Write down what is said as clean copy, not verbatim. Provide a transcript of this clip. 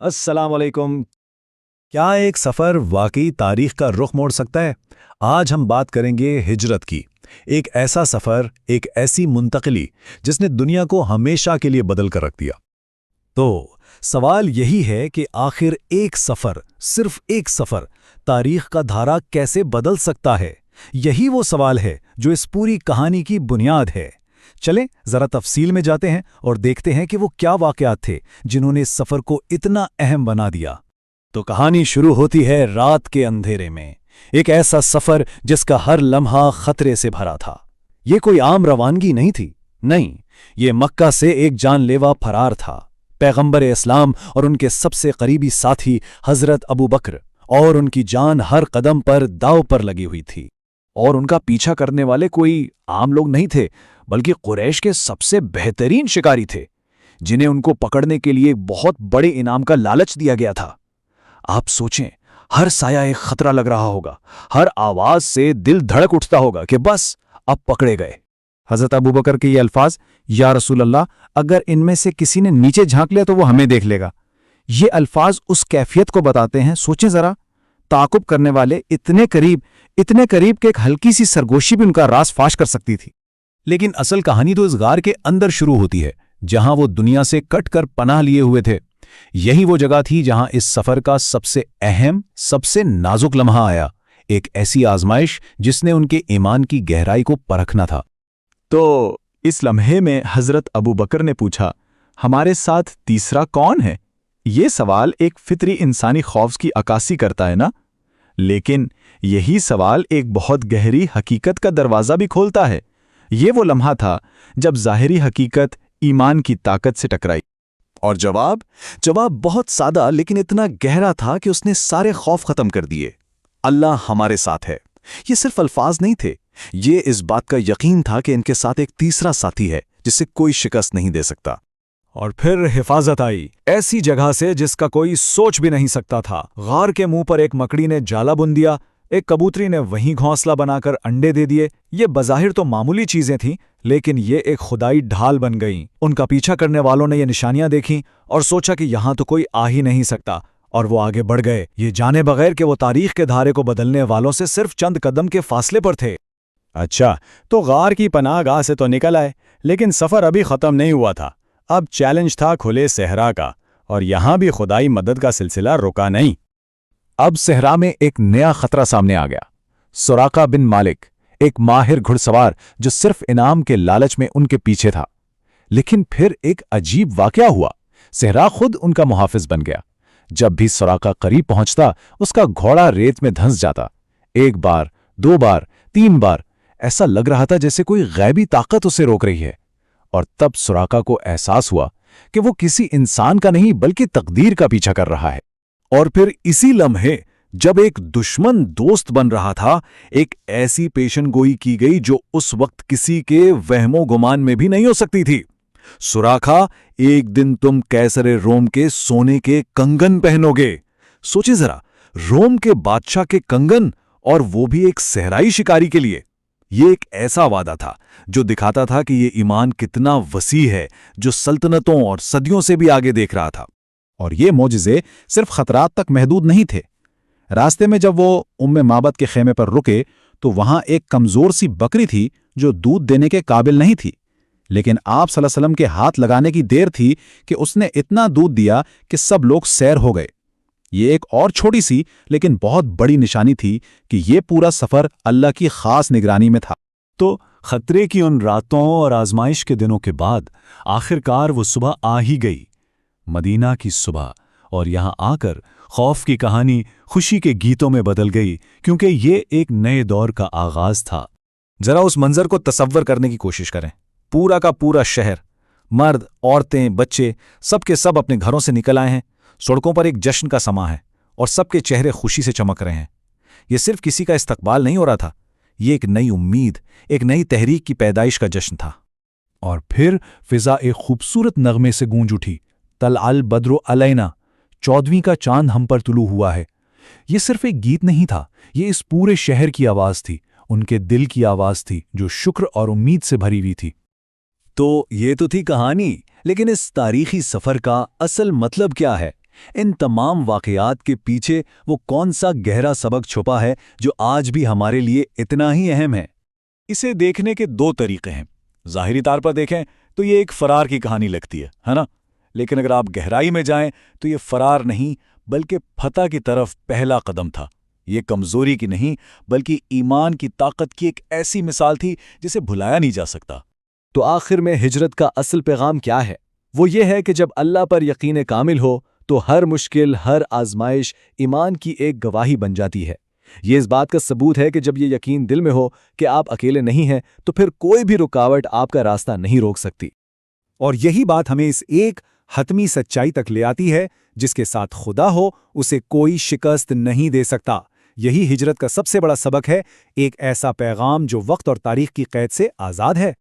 السلام علیکم۔ کیا ایک سفر واقعی تاریخ کا رخ موڑ سکتا ہے؟ آج ہم بات کریں گے ہجرت کی۔ ایک ایسا سفر، ایک ایسی منتقلی جس نے دنیا کو ہمیشہ کے لیے بدل کر رکھ دیا۔ تو سوال یہی ہے کہ آخر ایک سفر، صرف ایک سفر، تاریخ کا دھارا کیسے بدل سکتا ہے؟ یہی وہ سوال ہے جو اس پوری کہانی کی بنیاد ہے۔ چلیں ذرا تفصیل میں جاتے ہیں اور دیکھتے ہیں کہ وہ کیا واقعات تھے جنہوں نے اس سفر کو اتنا اہم بنا دیا۔ تو کہانی شروع ہوتی ہے رات کے اندھیرے میں، ایک ایسا سفر جس کا ہر لمحہ خطرے سے بھرا تھا۔ یہ کوئی عام روانگی نہیں تھی، نہیں، یہ مکہ سے ایک جان لیوا فرار تھا۔ پیغمبر اسلام اور ان کے سب سے قریبی ساتھی حضرت ابو بکر، اور ان کی جان ہر قدم پر داؤ پر لگی ہوئی تھی۔ اور ان کا پیچھا کرنے والے کوئی عام لوگ نہیں تھے، بلکہ قریش کے سب سے بہترین شکاری تھے، جنہیں ان کو پکڑنے کے لیے بہت بڑے انعام کا لالچ دیا گیا تھا۔ آپ سوچیں، ہر سایہ ایک خطرہ لگ رہا ہوگا، ہر آواز سے دل دھڑک اٹھتا ہوگا کہ بس اب پکڑے گئے۔ حضرت ابو بکر کے یہ الفاظ، یا رسول اللہ، اگر ان میں سے کسی نے نیچے جھانک لیا تو وہ ہمیں دیکھ لے گا، یہ الفاظ اس کیفیت کو بتاتے ہیں۔ سوچیں ذرا، تعاقب کرنے والے اتنے قریب کہ ایک ہلکی سی سرگوشی بھی ان کا راز فاش کر سکتی تھی۔ لیکن اصل کہانی تو اس غار کے اندر شروع ہوتی ہے، جہاں وہ دنیا سے کٹ کر پناہ لیے ہوئے تھے۔ یہی وہ جگہ تھی جہاں اس سفر کا سب سے اہم، سب سے نازک لمحہ آیا، ایک ایسی آزمائش جس نے ان کے ایمان کی گہرائی کو پرکھنا تھا۔ تو اس لمحے میں حضرت ابو بکر نے پوچھا، ہمارے ساتھ تیسرا کون ہے؟ یہ سوال ایک فطری انسانی خوف کی عکاسی کرتا ہے نا؟ لیکن یہی سوال ایک بہت گہری حقیقت کا دروازہ بھی کھولتا ہے۔ یہ وہ لمحہ تھا جب ظاہری حقیقت ایمان کی طاقت سے ٹکرائی، اور جواب بہت سادہ لیکن اتنا گہرا تھا کہ اس نے سارے خوف ختم کر دیے۔ اللہ ہمارے ساتھ ہے۔ یہ صرف الفاظ نہیں تھے، یہ اس بات کا یقین تھا کہ ان کے ساتھ ایک تیسرا ساتھی ہے جسے کوئی شکست نہیں دے سکتا۔ اور پھر حفاظت آئی، ایسی جگہ سے جس کا کوئی سوچ بھی نہیں سکتا تھا۔ غار کے منہ پر ایک مکڑی نے جالا بن دیا، ایک کبوتری نے وہیں گھونسلہ بنا کر انڈے دے دیے۔ یہ بظاہر تو معمولی چیزیں تھیں، لیکن یہ ایک خدائی ڈھال بن گئیں۔ ان کا پیچھا کرنے والوں نے یہ نشانیاں دیکھیں اور سوچا کہ یہاں تو کوئی آ ہی نہیں سکتا، اور وہ آگے بڑھ گئے، یہ جانے بغیر کہ وہ تاریخ کے دھارے کو بدلنے والوں سے صرف چند قدم کے فاصلے پر تھے۔ اچھا، تو غار کی پناہ گاہ سے تو نکل آئے، لیکن سفر ابھی ختم نہیں ہوا تھا۔ اب چیلنج تھا کھلے صحرا کا، اور یہاں بھی خدائی مدد کا سلسلہ رکا نہیں۔ اب صحرا میں ایک نیا خطرہ سامنے آ گیا۔ سراقہ بن مالک، ایک ماہر گھڑ سوار جو صرف انعام کے لالچ میں ان کے پیچھے تھا۔ لیکن پھر ایک عجیب واقعہ ہوا، صحرا خود ان کا محافظ بن گیا۔ جب بھی سراقہ قریب پہنچتا، اس کا گھوڑا ریت میں دھنس جاتا۔ ایک بار، دو بار، تین بار، ایسا لگ رہا تھا جیسے کوئی غیبی طاقت اسے روک رہی ہے۔ اور تب سراقہ کو احساس ہوا کہ وہ کسی انسان کا نہیں بلکہ تقدیر کا پیچھا کر رہا ہے۔ اور پھر اسی لمحے جب ایک دشمن دوست بن رہا تھا، ایک ایسی پیشن گوئی کی گئی جو اس وقت کسی کے وہم و گمان میں بھی نہیں ہو سکتی تھی۔ سراقہ، ایک دن تم قیصر روم کے سونے کے کنگن پہنو گے۔ سوچیں ذرا، روم کے بادشاہ کے کنگن، اور وہ بھی ایک صحرائی شکاری کے لیے۔ یہ ایک ایسا وعدہ تھا جو دکھاتا تھا کہ یہ ایمان کتنا وسیع ہے، جو سلطنتوں اور صدیوں سے بھی آگے دیکھ رہا تھا۔ اور یہ معجزے صرف خطرات تک محدود نہیں تھے۔ راستے میں جب وہ معبد کے خیمے پر رکے تو وہاں ایک کمزور سی بکری تھی جو دودھ دینے کے قابل نہیں تھی، لیکن آپ صلی اللہ علیہ وسلم کے ہاتھ لگانے کی دیر تھی کہ اس نے اتنا دودھ دیا کہ سب لوگ سیر ہو گئے۔ یہ ایک اور چھوٹی سی لیکن بہت بڑی نشانی تھی کہ یہ پورا سفر اللہ کی خاص نگرانی میں تھا۔ تو خطرے کی ان راتوں اور آزمائش کے دنوں کے بعد آخرکار وہ صبح آ ہی گئی، مدینہ کی صبح، اور یہاں آ کر خوف کی کہانی خوشی کے گیتوں میں بدل گئی، کیونکہ یہ ایک نئے دور کا آغاز تھا۔ ذرا اس منظر کو تصور کرنے کی کوشش کریں۔ پورا کا پورا شہر، مرد، عورتیں، بچے، سب کے سب اپنے گھروں سے نکل آئے ہیں۔ سڑکوں پر ایک جشن کا سماں ہے اور سب کے چہرے خوشی سے چمک رہے ہیں۔ یہ صرف کسی کا استقبال نہیں ہو رہا تھا، یہ ایک نئی امید، ایک نئی تحریک کی پیدائش کا جشن تھا۔ اور پھر فضا ایک خوبصورت نغمے سے گونج اٹھی، طلع البدر علینا، 14ویں کا چاند ہم پر طلوع ہوا ہے۔ یہ صرف ایک گیت نہیں تھا، یہ اس پورے شہر کی آواز تھی، ان کے دل کی آواز تھی جو شکر اور امید سے بھری ہوئی تھی۔ تو یہ تو تھی کہانی، لیکن اس تاریخی سفر کا اصل مطلب کیا ہے؟ ان تمام واقعات کے پیچھے وہ کون سا گہرا سبق چھپا ہے جو آج بھی ہمارے لیے اتنا ہی اہم ہے؟ اسے دیکھنے کے دو طریقے ہیں۔ ظاہری طور پر دیکھیں تو یہ ایک فرار کی کہانی لگتی ہے نا؟ لیکن اگر آپ گہرائی میں جائیں تو یہ فرار نہیں بلکہ فتح کی طرف پہلا قدم تھا۔ یہ کمزوری کی نہیں بلکہ ایمان کی طاقت کی ایک ایسی مثال تھی جسے بھلایا نہیں جا سکتا۔ تو آخر میں ہجرت کا اصل پیغام کیا ہے؟ وہ یہ ہے کہ جب اللہ پر یقین کامل ہو تو ہر مشکل، ہر آزمائش ایمان کی ایک گواہی بن جاتی ہے۔ یہ اس بات کا ثبوت ہے کہ جب یہ یقین دل میں ہو کہ آپ اکیلے نہیں ہیں تو پھر کوئی بھی رکاوٹ آپ کا راستہ نہیں روک سکتی۔ اور یہی بات ہمیں اس ایک حتمی سچائی تک لے آتی ہے، جس کے ساتھ خدا ہو اسے کوئی شکست نہیں دے سکتا۔ یہی ہجرت کا سب سے بڑا سبق ہے، ایک ایسا پیغام جو وقت اور تاریخ کی قید سے آزاد ہے۔